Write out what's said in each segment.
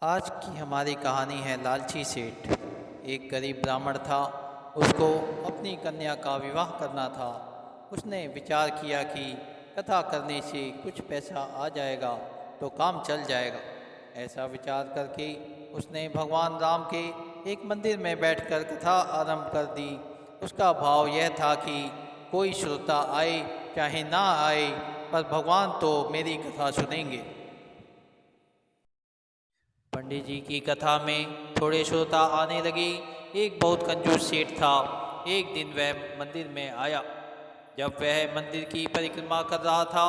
आज की हमारी कहानी है लालची सेठ। एक गरीब ब्राह्मण था। उसको अपनी कन्या का विवाह करना था। उसने विचार किया कि कथा करने से कुछ पैसा आ जाएगा तो काम चल जाएगा। ऐसा विचार करके उसने भगवान राम के एक मंदिर में बैठकर कथा आरंभ कर दी। उसका भाव यह था कि कोई श्रोता आए चाहे ना आए, पर भगवान तो मेरी कथा सुनेंगे। पंडित जी की कथा में थोड़े श्रोता आने लगे। एक बहुत कंजूस सेठ था। एक दिन वह मंदिर में आया। जब वह मंदिर की परिक्रमा कर रहा था,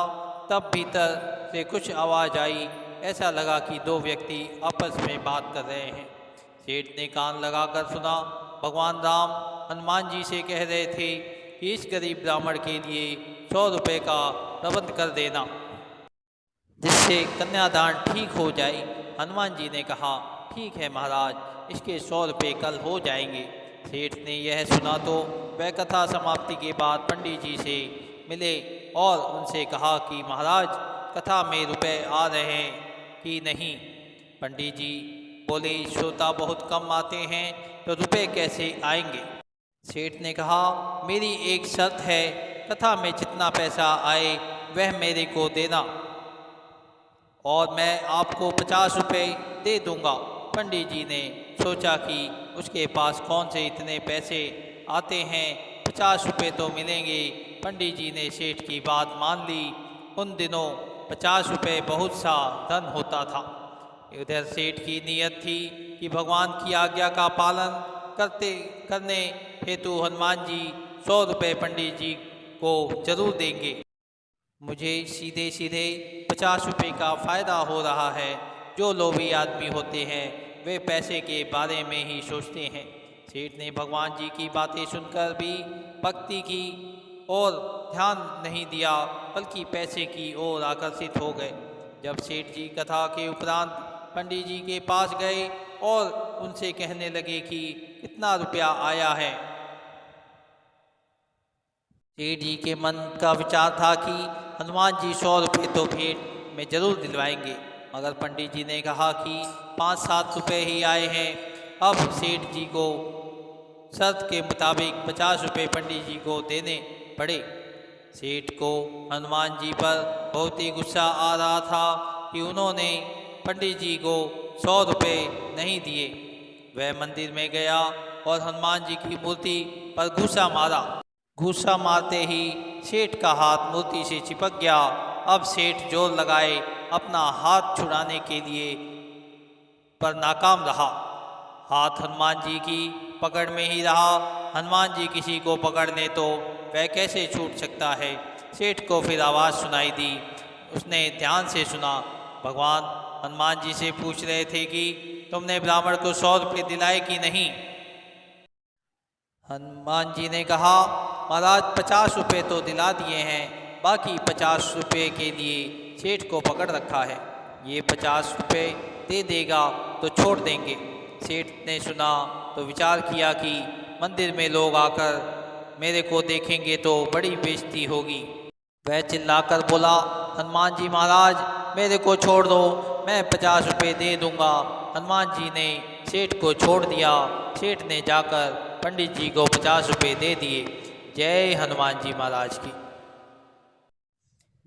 तब भीतर से कुछ आवाज़ आई। ऐसा लगा कि दो व्यक्ति आपस में बात कर रहे हैं। सेठ ने कान लगाकर सुना। भगवान राम हनुमान जी से कह रहे थे कि इस गरीब ब्राह्मण के लिए 100 रुपये का प्रबंध कर देना, जिससे कन्यादान ठीक हो जाए। हनुमान जी ने कहा, ठीक है महाराज, इसके 100 रुपये कल हो जाएंगे। सेठ ने यह सुना तो वह कथा समाप्ति के बाद पंडित जी से मिले और उनसे कहा कि महाराज, कथा में रुपए आ रहे हैं कि नहीं। पंडित जी बोले, श्रोता बहुत कम आते हैं तो रुपए कैसे आएंगे। सेठ ने कहा, मेरी एक शर्त है, कथा में जितना पैसा आए वह मेरे को देना और मैं आपको 50 रुपये दे दूंगा। पंडित जी ने सोचा कि उसके पास कौन से इतने पैसे आते हैं, 50 रुपये तो मिलेंगे। पंडित जी ने सेठ की बात मान ली। उन दिनों 50 रुपये बहुत सा धन होता था। इधर सेठ की नीयत थी कि भगवान की आज्ञा का पालन करने हेतु हनुमान जी 100 रुपये पंडित जी को जरूर देंगे। मुझे सीधे सीधे 50 रुपये का फ़ायदा हो रहा है। जो लोभी आदमी होते हैं वे पैसे के बारे में ही सोचते हैं। सेठ ने भगवान जी की बातें सुनकर भी भक्ति की और ध्यान नहीं दिया, बल्कि पैसे की ओर आकर्षित हो गए। जब सेठ जी कथा के उपरांत पंडित जी के पास गए और उनसे कहने लगे कि कितना रुपया आया है। सेठ जी के मन का विचार था कि हनुमान जी 100 रुपये तो भेंट में जरूर दिलवाएंगे, मगर पंडित जी ने कहा कि 5-7 रुपये ही आए हैं। अब सेठ जी को शर्त के मुताबिक 50 रुपये पंडित जी को देने पड़े। सेठ को हनुमान जी पर बहुत ही गुस्सा आ रहा था कि उन्होंने पंडित जी को 100 रुपये नहीं दिए। वह मंदिर में गया और हनुमान जी की मूर्ति पर घूसा मारा। घूसा मारते ही सेठ का हाथ मूर्ति से चिपक गया। अब सेठ जोर लगाए अपना हाथ छुड़ाने के लिए, पर नाकाम रहा। हाथ हनुमान जी की पकड़ में ही रहा। हनुमान जी किसी को पकड़ ले तो वह कैसे छूट सकता है। सेठ को फिर आवाज़ सुनाई दी। उसने ध्यान से सुना। भगवान हनुमान जी से पूछ रहे थे कि तुमने ब्राह्मण को 100 रुपये दिलाए कि नहीं। हनुमान जी ने कहा, महाराज 50 रुपये तो दिला दिए हैं, बाकी 50 रुपये के लिए सेठ को पकड़ रखा है। ये 50 रुपये दे देगा तो छोड़ देंगे। सेठ ने सुना तो विचार किया कि मंदिर में लोग आकर मेरे को देखेंगे तो बड़ी बेइज्जती होगी। वह चिल्लाकर बोला, हनुमान जी महाराज, मेरे को छोड़ दो, मैं 50 रुपये दे दूंगा। हनुमान जी ने सेठ को छोड़ दिया। सेठ ने जाकर पंडित जी को 50 रुपये दे दिए। जय हनुमान जी महाराज की।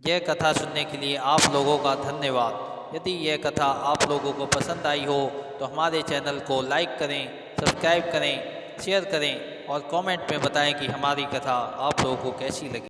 यह कथा सुनने के लिए आप लोगों का धन्यवाद। यदि यह कथा आप लोगों को पसंद आई हो तो हमारे चैनल को लाइक करें, सब्सक्राइब करें, शेयर करें और कमेंट में बताएं कि हमारी कथा आप लोगों को कैसी लगी।